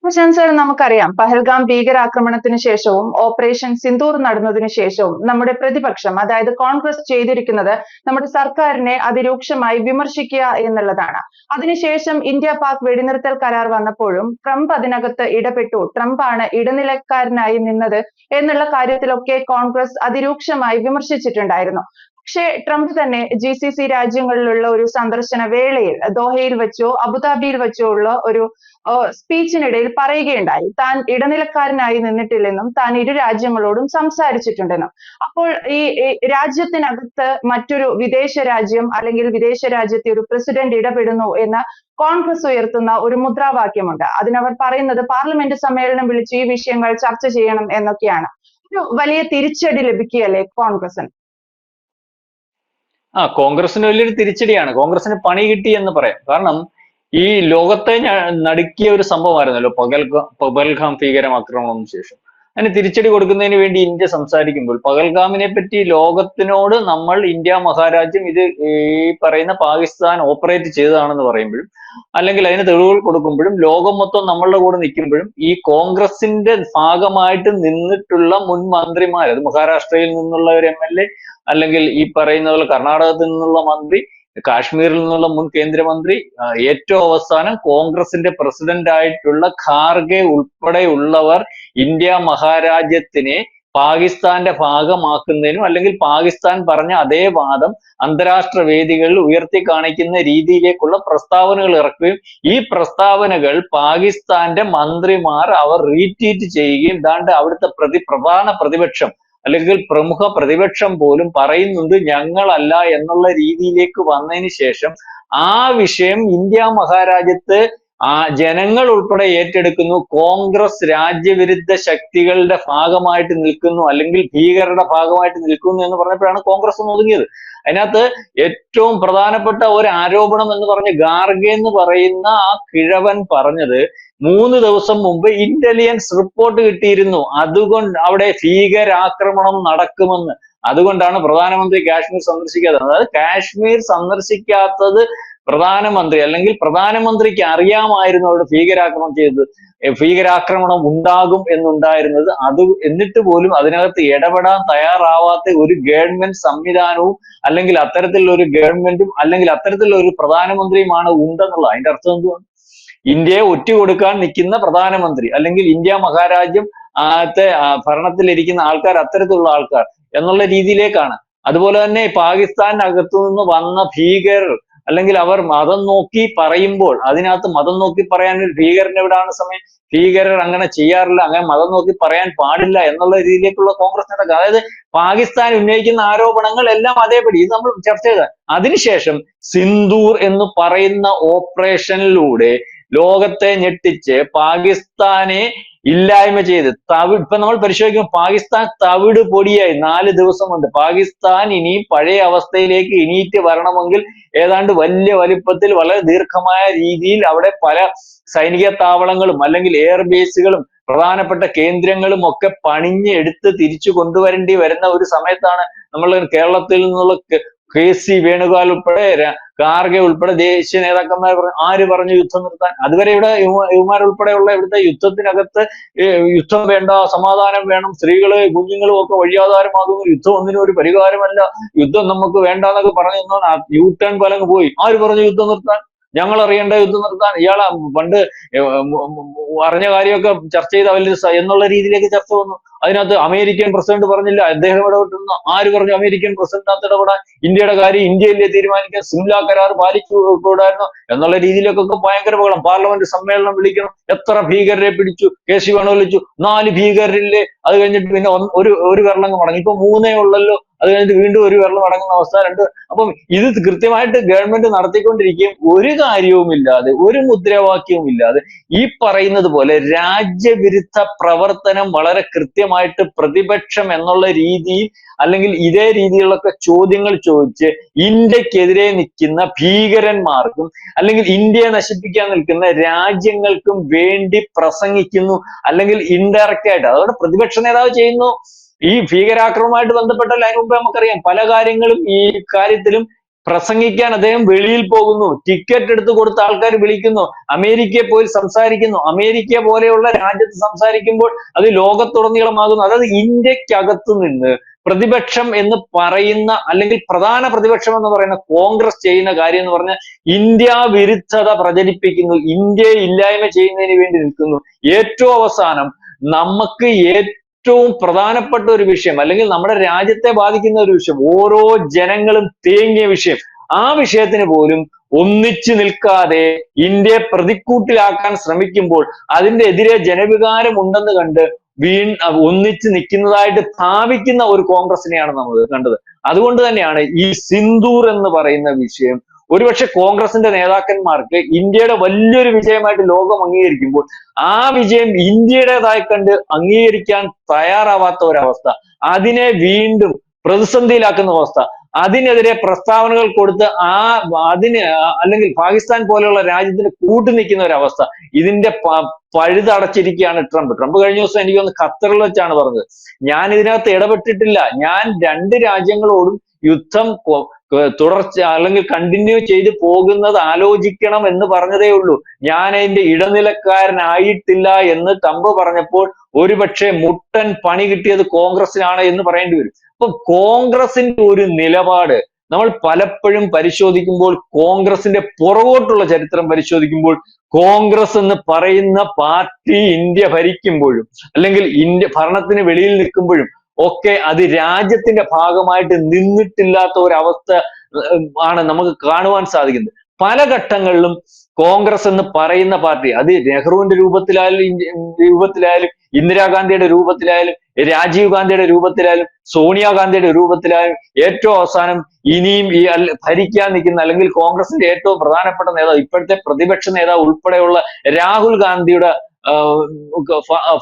Prashant sir, നമുക്കറിയാം പഹൽഗാം ഭീകരാക്രമണത്തിന് ശേഷവും ഓപ്പറേഷൻ സിന്ദൂർ നടന്നതിന് ശേഷവും നമ്മുടെ പ്രതിപക്ഷം, അതായത് കോൺഗ്രസ് ചെയ്തിരിക്കുന്നത് നമ്മുടെ സർക്കാരിനെ അതിരൂക്ഷമായി വിമർശിക്കുക എന്നുള്ളതാണ്. അതിനുശേഷം ഇന്ത്യ പാക് വെടിനിർത്തൽ കരാർ വന്നപ്പോഴും ട്രംപ് അതിനകത്ത് ഇടപെട്ടു, ട്രംപാണ് ഇടനിലക്കാരനായി നിന്നത് എന്നുള്ള കാര്യത്തിലൊക്കെ കോൺഗ്രസ് അതിരൂക്ഷമായി വിമർശിച്ചിട്ടുണ്ടായിരുന്നു. പക്ഷേ ട്രംപ് തന്നെ GCC രാജ്യങ്ങളിലുള്ള ഒരു സന്ദർശന വേളയിൽ ദോഹയിൽ വെച്ചോ അബുദാബിയിൽ വെച്ചോ ഉള്ള ഒരു സ്പീച്ചിനിടയിൽ പറയുകയുണ്ടായി, താൻ ഇടനിലക്കാരനായി നിന്നിട്ടില്ലെന്നും താൻ ഇരു രാജ്യങ്ങളോടും സംസാരിച്ചിട്ടുണ്ടെന്നും. അപ്പോൾ ഈ രാജ്യത്തിനകത്ത് മറ്റൊരു വിദേശ രാജ്യം അല്ലെങ്കിൽ വിദേശ രാജ്യത്തെ ഒരു പ്രസിഡന്റ് ഇടപെടുന്നു എന്ന കോൺഗ്രസ് ഉയർത്തുന്ന ഒരു മുദ്രാവാക്യമുണ്ട്. അതിനവർ പറയുന്നത് പാർലമെന്റ് സമ്മേളനം വിളിച്ച് ഈ വിഷയങ്ങൾ ചർച്ച ചെയ്യണം എന്നൊക്കെയാണ്. ഒരു വലിയ തിരിച്ചടി ലഭിക്കുകയല്ലേ കോൺഗ്രസിന്? കോൺഗ്രസിന് വലിയൊരു തിരിച്ചടിയാണ്. കോൺഗ്രസിന് പണി കിട്ടി എന്ന് പറയാം. കാരണം ഈ ലോകത്തെ നടുക്കിയ ഒരു സംഭവമായിരുന്നല്ലോ പഹൽഗാം ഭീകരാക്രമണത്തിന് ശേഷം. അതിന് തിരിച്ചടി കൊടുക്കുന്നതിന് വേണ്ടി ഇന്ത്യ സംസാരിക്കുമ്പോൾ പഹൽഗാമിനെ പറ്റി ലോകത്തിനോട് നമ്മൾ ഇന്ത്യ മഹാരാജ്യം ഇത് ഈ പറയുന്ന പാകിസ്ഥാൻ ഓപ്പറേറ്റ് ചെയ്തതാണെന്ന് പറയുമ്പോഴും, അല്ലെങ്കിൽ അതിന് തെളിവുകൾ കൊടുക്കുമ്പോഴും, ലോകം മൊത്തം നമ്മളുടെ കൂടെ നിൽക്കുമ്പോഴും ഈ കോൺഗ്രസിന്റെ ഭാഗമായിട്ട് നിന്നിട്ടുള്ള മുൻ മന്ത്രിമാർ, അത് മഹാരാഷ്ട്രയിൽ നിന്നുള്ള ഒരു MLA, അല്ലെങ്കിൽ ഈ പറയുന്ന പോലെ കർണാടകത്തിൽ നിന്നുള്ള മന്ത്രി, കാശ്മീരിൽ നിന്നുള്ള മുൻ കേന്ദ്രമന്ത്രി, ഏറ്റവും അവസാനം കോൺഗ്രസിന്റെ പ്രസിഡന്റ് ആയിട്ടുള്ള ഖാർഗെ ഉൾപ്പെടെയുള്ളവർ ഇന്ത്യ മഹാരാജ്യത്തിനെ പാകിസ്ഥാന്റെ ഭാഗമാക്കുന്നതിനും, അല്ലെങ്കിൽ പാകിസ്ഥാൻ പറഞ്ഞ അതേ വാദം അന്താരാഷ്ട്ര വേദികളിൽ ഉയർത്തി കാണിക്കുന്ന രീതിയിലേക്കുള്ള പ്രസ്താവനകൾ ഇറക്കുകയും, ഈ പ്രസ്താവനകൾ പാകിസ്ഥാന്റെ മന്ത്രിമാർ അവർ റീട്വീറ്റ് ചെയ്യുകയും, ദാണ്ട് അവിടുത്തെ പ്രധാന പ്രതിപക്ഷം അല്ലെങ്കിൽ പ്രമുഖ പ്രതിപക്ഷം പോലും പറയുന്നുണ്ട് ഞങ്ങളല്ല എന്നുള്ള രീതിയിലേക്ക് വന്നതിന് ശേഷം ആ വിഷയം ഇന്ത്യ മഹാരാജ്യത്ത് ജനങ്ങൾ ഉൾപ്പെടെ ഏറ്റെടുക്കുന്നു. കോൺഗ്രസ് രാജ്യവിരുദ്ധ ശക്തികളുടെ ഭാഗമായിട്ട് നിൽക്കുന്നു, അല്ലെങ്കിൽ ഭീകരരുടെ ഭാഗമായിട്ട് നിൽക്കുന്നു എന്ന് പറഞ്ഞപ്പോഴാണ് കോൺഗ്രസ് ഒതുങ്ങിയത്. അതിനകത്ത് ഏറ്റവും പ്രധാനപ്പെട്ട ഒരു ആരോപണം എന്ന് പറഞ്ഞ് ഖാർഗെ എന്ന് പറയുന്ന ആ കിഴവൻ പറഞ്ഞത്, 3 ദിവസം മുമ്പ് ഇന്റലിജൻസ് റിപ്പോർട്ട് കിട്ടിയിരുന്നു, അതുകൊണ്ട് അവിടെ ഭീകരാക്രമണം നടക്കുമെന്ന്. അതുകൊണ്ടാണ് പ്രധാനമന്ത്രി കാശ്മീർ സന്ദർശിക്കാത്തത്. അതായത് കാശ്മീർ സന്ദർശിക്കാത്തത് പ്രധാനമന്ത്രി, അല്ലെങ്കിൽ പ്രധാനമന്ത്രിക്ക് അറിയാമായിരുന്നു അവിടെ ഭീകരാക്രമണം ഉണ്ടാകും എന്നുണ്ടായിരുന്നത്. അത് എന്നിട്ട് പോലും അതിനകത്ത് ഇടപെടാൻ തയ്യാറാവാത്ത ഒരു ഗവൺമെന്റ് സംവിധാനവും, അല്ലെങ്കിൽ അത്തരത്തിലുള്ള ഒരു ഗവൺമെന്റും, അല്ലെങ്കിൽ അത്തരത്തിലുള്ള ഒരു പ്രധാനമന്ത്രിയുമാണ് ഉണ്ടെന്നുള്ളത്. അതിന്റെ അർത്ഥം എന്തുവാണ്? ഇന്ത്യയെ ഒറ്റുകൊടുക്കാൻ നിൽക്കുന്ന പ്രധാനമന്ത്രി, അല്ലെങ്കിൽ ഇന്ത്യ മഹാരാജ്യം ഭരണത്തിലിരിക്കുന്ന ആൾക്കാർ അത്തരത്തിലുള്ള ആൾക്കാർ എന്നുള്ള രീതിയിലേക്കാണ്. അതുപോലെ തന്നെ പാകിസ്ഥാനകത്തു നിന്ന് വന്ന ഭീകരർ, അല്ലെങ്കിൽ അവർ മതം നോക്കി പറയുമ്പോൾ അതിനകത്ത് മതം നോക്കി പറയാൻ ഒരു ഭീകരന് എവിടാണ് സമയം? ഭീകരർ അങ്ങനെ ചെയ്യാറില്ല, അങ്ങനെ മതം നോക്കി പറയാൻ പാടില്ല എന്നുള്ള രീതിയിലേക്കുള്ള കോൺഗ്രസ് നടക്കുക. അതായത് പാകിസ്ഥാൻ ഉന്നയിക്കുന്ന ആരോപണങ്ങൾ എല്ലാം അതേപടി, ഇത് നമ്മൾ ചർച്ച ചെയ്ത. അതിനുശേഷം സിന്ദൂർ എന്ന് പറയുന്ന ഓപ്പറേഷനിലൂടെ ലോകത്തെ ഞെട്ടിച്ച് പാകിസ്ഥാനെ ഇല്ലായ്മ ചെയ്ത് ഇപ്പൊ നമ്മൾ പരിശോധിക്കുമ്പോൾ പാകിസ്ഥാൻ തവിട് പൊടിയായി 4 ദിവസം കൊണ്ട്. പാകിസ്ഥാൻ ഇനി പഴയ അവസ്ഥയിലേക്ക് ഇനിയിട്ട് വരണമെങ്കിൽ ഏതാണ്ട് വലിയ വലിപ്പത്തിൽ വളരെ ദീർഘമായ രീതിയിൽ അവിടെ പല സൈനിക താവളങ്ങളും, അല്ലെങ്കിൽ എയർ ബേസുകളും, പ്രധാനപ്പെട്ട കേന്ദ്രങ്ങളും ഒക്കെ പണിഞ്ഞ് എടുത്ത് തിരിച്ചു കൊണ്ടുവരേണ്ടി വരുന്ന ഒരു സമയത്താണ് നമ്മൾ കേരളത്തിൽ നിന്നുള്ള KC വേണുഗോപാൽ ഉൾപ്പെടെ, ഖാർഗെ ഉൾപ്പെടെ ദേശീയ നേതാക്കന്മാർ ആര് പറഞ്ഞു യുദ്ധം നിർത്താൻ? അതുവരെ ഇവിടെ യുവമാരുൾപ്പെടെയുള്ള ഇവിടുത്തെ യുദ്ധത്തിനകത്ത് യുദ്ധം വേണ്ട, സമാധാനം വേണം, സ്ത്രീകള് കുഞ്ഞുങ്ങളും ഒക്കെ വഴിയാധാരമാകുന്നു, യുദ്ധം ഒന്നിനും ഒരു പരിഹാരമല്ല, യുദ്ധം നമുക്ക് വേണ്ടെന്നൊക്കെ പറഞ്ഞു U-turn പലങ്ങ് പോയി. ആര് പറഞ്ഞു യുദ്ധം നിർത്താൻ? ഞങ്ങൾ അറിയേണ്ട യുദ്ധം നിർത്താൻ? ഇയാളെ പണ്ട് അറിഞ്ഞ കാര്യമൊക്കെ ചർച്ച ചെയ്ത വലിയ എന്നുള്ള രീതിയിലേക്ക് ചർച്ച വന്നു. അതിനകത്ത് അമേരിക്കൻ പ്രസിഡന്റ് പറഞ്ഞില്ല, അദ്ദേഹം ഇടപെട്ടിരുന്നു. ആര് പറഞ്ഞു അമേരിക്കൻ പ്രസിഡന്റിനകത്ത് ഇടപെടാൻ? ഇന്ത്യയുടെ കാര്യം ഇന്ത്യയിലെ തീരുമാനിക്കാൻ, സിംല കരാർ പാലിച്ചുകൂടായിരുന്നു എന്നുള്ള രീതിയിലേക്കൊക്കെ ഭയങ്കര ബഹളം. പാർലമെന്റ് സമ്മേളനം വിളിക്കണം, എത്ര ഭീകരരെ പിടിച്ചു, KC വേണുഗോപാൽ വിളിച്ചു, 4 ഭീകരരില്ലേ, അത് കഴിഞ്ഞിട്ട് പിന്നെ ഒരു വെള്ളം മടങ്ങി, ഇപ്പൊ 3 ഉള്ളല്ലോ, അത് കഴിഞ്ഞിട്ട് വീണ്ടും ഒരു വെള്ളം അടങ്ങുന്ന അവസ്ഥ 2. അപ്പം ഇത് കൃത്യമായിട്ട് ഗവൺമെന്റ് നടത്തിക്കൊണ്ടിരിക്കുകയും ഒരു കാര്യവുമില്ലാതെ, ഒരു മുദ്രാവാക്യവും ഇല്ലാതെ ഈ പറയുന്നത് പോലെ രാജ്യവിരുദ്ധ പ്രവർത്തനം വളരെ കൃത്യമായിട്ട് പ്രതിപക്ഷം എന്നുള്ള രീതിയിൽ, അല്ലെങ്കിൽ ഇതേ രീതിയിലൊക്കെ ചോദ്യങ്ങൾ ചോദിച്ച് ഇന്ത്യക്കെതിരെ നിൽക്കുന്ന ഭീകരന്മാർക്കും, അല്ലെങ്കിൽ ഇന്ത്യയെ നശിപ്പിക്കാൻ നിൽക്കുന്ന രാജ്യങ്ങൾക്കും വേണ്ടി പ്രസംഗിക്കുന്നു, അല്ലെങ്കിൽ ഇൻഡയറക്റ്റ് ആയിട്ട്. അതുകൊണ്ട് പ്രതിപക്ഷ നേതാവ് ചെയ്യുന്നു. ഈ ഭീകരാക്രമണവുമായിട്ട് ബന്ധപ്പെട്ട അതിന് മുമ്പ് നമുക്കറിയാം പല കാര്യങ്ങളും ഈ കാര്യത്തിലും പ്രസംഗിക്കാൻ അദ്ദേഹം വെളിയിൽ പോകുന്നു, ടിക്കറ്റ് എടുത്ത് കൊടുത്ത ആൾക്കാർ വിളിക്കുന്നു, അമേരിക്കയിൽ പോയി സംസാരിക്കുന്നു. അമേരിക്ക പോലെയുള്ള രാജ്യത്ത് സംസാരിക്കുമ്പോൾ അത് ലോകത്തുടനീളമാകുന്നു. അതായത് ഇന്ത്യക്കകത്ത് നിന്ന് പ്രതിപക്ഷം എന്ന് പറയുന്ന, അല്ലെങ്കിൽ പ്രധാന പ്രതിപക്ഷം എന്ന് പറയുന്ന കോൺഗ്രസ് ചെയ്യുന്ന കാര്യം എന്ന് പറഞ്ഞാൽ ഇന്ത്യ വിരുദ്ധത പ്രചരിപ്പിക്കുന്നു, ഇന്ത്യയെ ഇല്ലായ്മ ചെയ്യുന്നതിന് വേണ്ടി നിൽക്കുന്നു. ഏറ്റവും അവസാനം നമുക്ക് ഏറ്റവും പ്രധാനപ്പെട്ട ഒരു വിഷയം, അല്ലെങ്കിൽ നമ്മുടെ രാജ്യത്തെ ബാധിക്കുന്ന ഒരു വിഷയം, ഓരോ ജനങ്ങളും തേങ്ങിയ വിഷയം, ആ വിഷയത്തിന് പോലും ഒന്നിച്ചു നിൽക്കാതെ ഇന്ത്യയെ പ്രതിക്കൂട്ടിലാക്കാൻ ശ്രമിക്കുമ്പോൾ അതിന്റെ എതിരെ ജനവികാരം ഉണ്ടെന്ന് കണ്ട് ഒന്നിച്ചു നിൽക്കുന്നതായിട്ട് ഭാവിക്കുന്ന ഒരു കോൺഗ്രസിനെയാണ് നമ്മൾ കണ്ടത്. അതുകൊണ്ട് തന്നെയാണ് ഈ സിന്ദൂർ എന്ന് പറയുന്ന വിഷയം ഒരുപക്ഷെ കോൺഗ്രസിന്റെ നേതാക്കന്മാർക്ക് ഇന്ത്യയുടെ വലിയൊരു വിജയമായിട്ട് ലോകം അംഗീകരിക്കുമ്പോൾ ആ വിജയം ഇന്ത്യയുടേതായി കണ്ട് അംഗീകരിക്കാൻ തയ്യാറാവാത്ത ഒരവസ്ഥ, അതിനെ വീണ്ടും പ്രതിസന്ധിയിലാക്കുന്ന അവസ്ഥ, അതിനെതിരെ പ്രസ്താവനകൾ കൊടുത്ത് അല്ലെങ്കിൽ പാകിസ്ഥാൻ പോലെയുള്ള രാജ്യത്തിന് കൂട്ടുനിൽക്കുന്ന ഒരവസ്ഥ, ഇതിന്റെ പഴുതടച്ചിരിക്കുകയാണ് ട്രംപ്. കഴിഞ്ഞ ദിവസം എനിക്ക് തോന്നുന്നു ഖത്തറിൽ വെച്ചാണ് പറഞ്ഞത്, ഞാൻ ഇതിനകത്ത് ഇടപെട്ടിട്ടില്ല, ഞാൻ രണ്ട് രാജ്യങ്ങളോടും യുദ്ധം തുടർച്ച അല്ലെങ്കിൽ കണ്ടിന്യൂ ചെയ്ത് പോകുന്നത് ആലോചിക്കണം എന്ന് പറഞ്ഞതേ ഉള്ളൂ, ഞാൻ അതിന്റെ ഇടനിലക്കാരനായിട്ടില്ല എന്ന് ട്രംപ് പറഞ്ഞപ്പോൾ ഒരുപക്ഷെ മുട്ടൻ പണി കിട്ടിയത് കോൺഗ്രസിനാണ് എന്ന് പറയേണ്ടി വരും. അപ്പൊ കോൺഗ്രസിന്റെ ഒരു നിലപാട് നമ്മൾ പലപ്പോഴും പരിശോധിക്കുമ്പോൾ, കോൺഗ്രസിന്റെ പുറകോട്ടുള്ള ചരിത്രം പരിശോധിക്കുമ്പോൾ, കോൺഗ്രസ് എന്ന് പറയുന്ന പാർട്ടി ഇന്ത്യ ഭരിക്കുമ്പോഴും അല്ലെങ്കിൽ ഇന്ത്യ ഭരണത്തിന് വെളിയിൽ നിൽക്കുമ്പോഴും ഒക്കെ അത് രാജ്യത്തിന്റെ ഭാഗമായിട്ട് നിന്നിട്ടില്ലാത്ത ഒരവസ്ഥ ആണ് നമുക്ക് കാണുവാൻ സാധിക്കുന്നത്. പല ഘട്ടങ്ങളിലും കോൺഗ്രസ് എന്ന് പറയുന്ന പാർട്ടി, അത് നെഹ്റുവിന്റെ രൂപത്തിലായാലും ഇന്ദിരാഗാന്ധിയുടെ രൂപത്തിലായാലും രാജീവ് ഗാന്ധിയുടെ രൂപത്തിലായാലും സോണിയാഗാന്ധിയുടെ രൂപത്തിലായാലും ഏറ്റവും അവസാനം ഇനിയും ഈ ഭരിക്കാൻ നിൽക്കുന്ന അല്ലെങ്കിൽ കോൺഗ്രസിന്റെ ഏറ്റവും പ്രധാനപ്പെട്ട നേതാവ്, ഇപ്പോഴത്തെ പ്രതിപക്ഷ നേതാവ് ഉൾപ്പെടെയുള്ള രാഹുൽ ഗാന്ധിയുടെ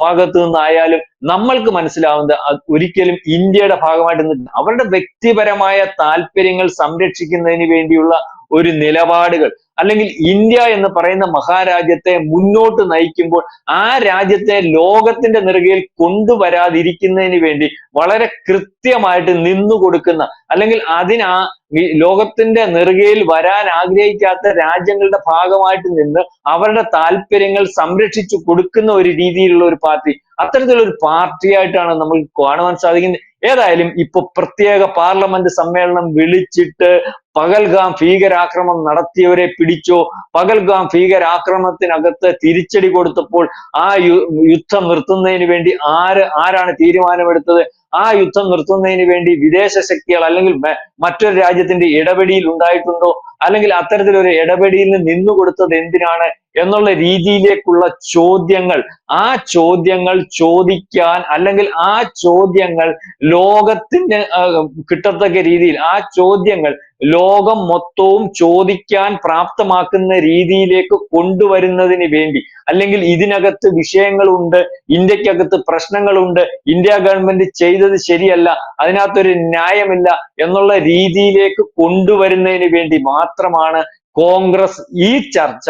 ഭാഗത്തു നിന്നായാലും നമ്മൾക്ക് മനസ്സിലാവുന്നത് ഒരിക്കലും ഇന്ത്യയുടെ ഭാഗമായിട്ട് നിന്നിട്ട് അവരുടെ വ്യക്തിപരമായ താല്പര്യങ്ങൾ സംരക്ഷിക്കുന്നതിന് വേണ്ടിയുള്ള ഒരു നിലപാടുകൾ, അല്ലെങ്കിൽ ഇന്ത്യ എന്ന് പറയുന്ന മഹാരാജ്യത്തെ മുന്നോട്ട് നയിക്കുമ്പോൾ ആ രാജ്യത്തെ ലോകത്തിന്റെ നെറുകയിൽ കൊണ്ടുവരാതിരിക്കുന്നതിന് വേണ്ടി വളരെ കൃത്യമായിട്ട് നിന്നു കൊടുക്കുന്ന, അല്ലെങ്കിൽ ലോകത്തിന്റെ നെറുകയിൽ വരാൻ ആഗ്രഹിക്കാത്ത രാജ്യങ്ങളുടെ ഭാഗമായിട്ട് നിന്ന് അവരുടെ താല്പര്യങ്ങൾ സംരക്ഷിച്ചു കൊടുക്കുന്ന ഒരു രീതിയിലുള്ള ഒരു പാർട്ടി, അത്തരത്തിലുള്ള ഒരു പാർട്ടിയായിട്ടാണ് നമ്മൾ കാണുവാൻ സാധിക്കുന്നത്. ഏതായാലും ഇപ്പൊ പ്രത്യേക പാർലമെന്റ് സമ്മേളനം വിളിച്ചിട്ട് പഹൽഗാം ഭീകരാക്രമണം നടത്തിയവരെ പിടിച്ചോ, പഹൽഗാം ഭീകരാക്രമണത്തിനകത്ത് തിരിച്ചടി കൊടുത്തപ്പോൾ ആ യുദ്ധം നിർത്തുന്നതിന് വേണ്ടി ആരാണ് തീരുമാനമെടുത്തത്, ആ യുദ്ധം നിർത്തുന്നതിന് വേണ്ടി വിദേശ ശക്തികൾ അല്ലെങ്കിൽ മറ്റൊരു രാജ്യത്തിന്റെ ഇടപെടിയിൽ ഉണ്ടായിട്ടുണ്ടോ, അല്ലെങ്കിൽ അത്തരത്തിലൊരു ഇടപെടിയിൽ നിന്നു കൊടുത്തത് എന്തിനാണ് എന്നുള്ള രീതിയിലേക്കുള്ള ചോദ്യങ്ങൾ, ആ ചോദ്യങ്ങൾ ചോദിക്കാൻ, അല്ലെങ്കിൽ ആ ചോദ്യങ്ങൾ ലോകത്തിന് കിട്ടത്തക്ക രീതിയിൽ ആ ചോദ്യങ്ങൾ ലോകം മൊത്തവും ചോദിക്കാൻ പ്രാപ്തമാക്കുന്ന രീതിയിലേക്ക് കൊണ്ടുവരുന്നതിന് വേണ്ടി, അല്ലെങ്കിൽ ഇതിനകത്ത് വിഷയങ്ങളുണ്ട്, ഇന്ത്യക്കകത്ത് പ്രശ്നങ്ങളുണ്ട്, ഇന്ത്യ ഗവൺമെന്റ് ചെയ്തത് ശരിയല്ല, അതിനകത്തൊരു ന്യായമില്ല എന്നുള്ള രീതിയിലേക്ക് കൊണ്ടുവരുന്നതിന് വേണ്ടി മാത്രമാണ് കോൺഗ്രസ് ഈ ചർച്ച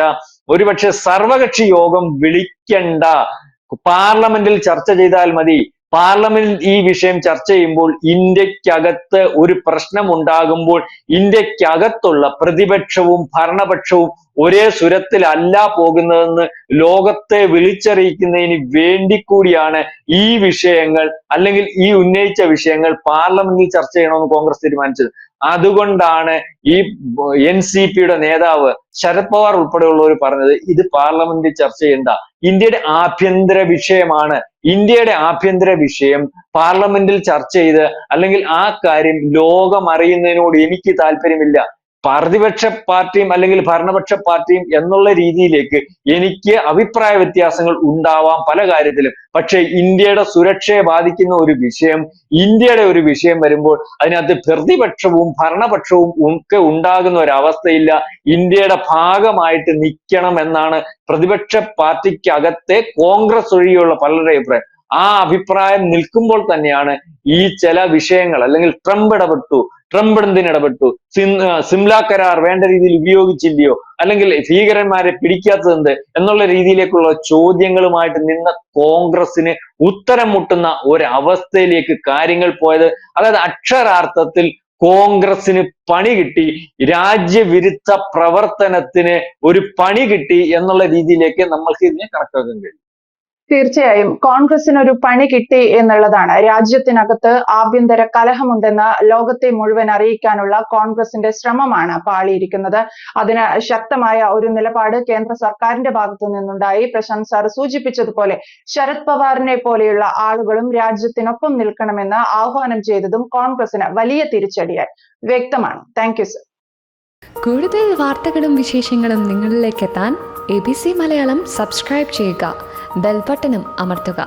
ഒരുപക്ഷെ സർവകക്ഷി യോഗം വിളിക്കണ്ട, പാർലമെന്റിൽ ചർച്ച ചെയ്താൽ മതി. പാർലമെന്റിൽ ഈ വിഷയം ചർച്ച ചെയ്യുമ്പോൾ ഇന്ത്യക്കകത്ത് ഒരു പ്രശ്നം ഉണ്ടാകുമ്പോൾ ഇന്ത്യക്കകത്തുള്ള പ്രതിപക്ഷവും ഭരണപക്ഷവും ഒരേ സ്വരത്തിലല്ല പോകുന്നതെന്ന് ലോകത്തെ വിളിച്ചറിയിക്കുന്നതിന് വേണ്ടി കൂടിയാണ് ഈ വിഷയങ്ങൾ, അല്ലെങ്കിൽ ഈ ഉന്നയിച്ച വിഷയങ്ങൾ പാർലമെന്റിൽ ചർച്ച ചെയ്യണമെന്ന് കോൺഗ്രസ് തീരുമാനിച്ചത്. അതുകൊണ്ടാണ് ഈ NCPയുടെ നേതാവ് ശരത് പവാർ ഉൾപ്പെടെയുള്ളവർ പറഞ്ഞത് ഇത് പാർലമെന്റിൽ ചർച്ച ചെയ്യണ്ട, ഇന്ത്യയുടെ ആഭ്യന്തര വിഷയമാണ്, ഇന്ത്യയുടെ ആഭ്യന്തര വിഷയം പാർലമെന്റിൽ ചർച്ച ചെയ്ത് അല്ലെങ്കിൽ ആ കാര്യം ലോകം അറിയുന്നതിനോട് എനിക്ക് താല്പര്യമില്ല, പ്രതിപക്ഷ പാർട്ടിയും അല്ലെങ്കിൽ ഭരണപക്ഷ പാർട്ടിയും എന്നുള്ള രീതിയിലേക്ക് എനിക്ക് അഭിപ്രായ വ്യത്യാസങ്ങൾ ഉണ്ടാവാം പല കാര്യത്തിലും, പക്ഷെ ഇന്ത്യയുടെ സുരക്ഷയെ ബാധിക്കുന്ന ഒരു വിഷയം, ഇന്ത്യയുടെ ഒരു വിഷയം വരുമ്പോൾ അതിനകത്ത് പ്രതിപക്ഷവും ഭരണപക്ഷവും ഒക്കെ ഉണ്ടാകുന്ന ഒരവസ്ഥയില്ല, ഇന്ത്യയുടെ ഭാഗമായിട്ട് നിൽക്കണം എന്നാണ് പ്രതിപക്ഷ പാർട്ടിക്കകത്തെ കോൺഗ്രസ് ഒഴികെയുള്ള പലരുടെ അഭിപ്രായം. ആ അഭിപ്രായം നിൽക്കുമ്പോൾ തന്നെയാണ് ഈ ചില വിഷയങ്ങൾ, അല്ലെങ്കിൽ ട്രംപ് എന്തിനിടപെട്ടു, സിംല കരാർ വേണ്ട രീതിയിൽ ഉപയോഗിച്ചില്ലയോ, അല്ലെങ്കിൽ ഭീകരന്മാരെ പിടിക്കാത്തത് എന്നുള്ള രീതിയിലേക്കുള്ള ചോദ്യങ്ങളുമായിട്ട് നിന്ന കോൺഗ്രസിന് ഉത്തരം മുട്ടുന്ന ഒരവസ്ഥയിലേക്ക് കാര്യങ്ങൾ പോയത്, അതായത് അക്ഷരാർത്ഥത്തിൽ കോൺഗ്രസിന് പണി കിട്ടി, രാജ്യവിരുദ്ധ പ്രവർത്തനത്തിന് ഒരു പണി കിട്ടി എന്നുള്ള രീതിയിലേക്ക് നമ്മൾക്ക് ഇതിനെ കണക്കാക്കാൻ കഴിയും. തീർച്ചയായും കോൺഗ്രസിന് ഒരു പണി കിട്ടി എന്നുള്ളതാണ്. രാജ്യത്തിനകത്ത് ആഭ്യന്തര കലഹമുണ്ടെന്ന് ലോകത്തെ മുഴുവൻ അറിയിക്കാനുള്ള കോൺഗ്രസിന്റെ ശ്രമമാണ് പാളിയിരിക്കുന്നത്. അതിന് ശക്തമായ ഒരു നിലപാട് കേന്ദ്ര സർക്കാരിന്റെ ഭാഗത്തു നിന്നുണ്ടായി. പ്രശാന്ത് സാർ സൂചിപ്പിച്ചതുപോലെ ശരത് പവാറിനെ പോലെയുള്ള ആളുകളും രാജ്യത്തിനൊപ്പം നിൽക്കണമെന്ന് ആഹ്വാനം ചെയ്തതും കോൺഗ്രസിന് വലിയ തിരിച്ചടിയായി വ്യക്തമാണ്. Thank you sir. കൂടുതൽ വാർത്തകളും വിശേഷങ്ങളും നിങ്ങളിലേക്ക് എത്താൻ ABC മലയാളം സബ്സ്ക്രൈബ് ചെയ്യുക, ബെൽ ബട്ടണും അമർത്തുക.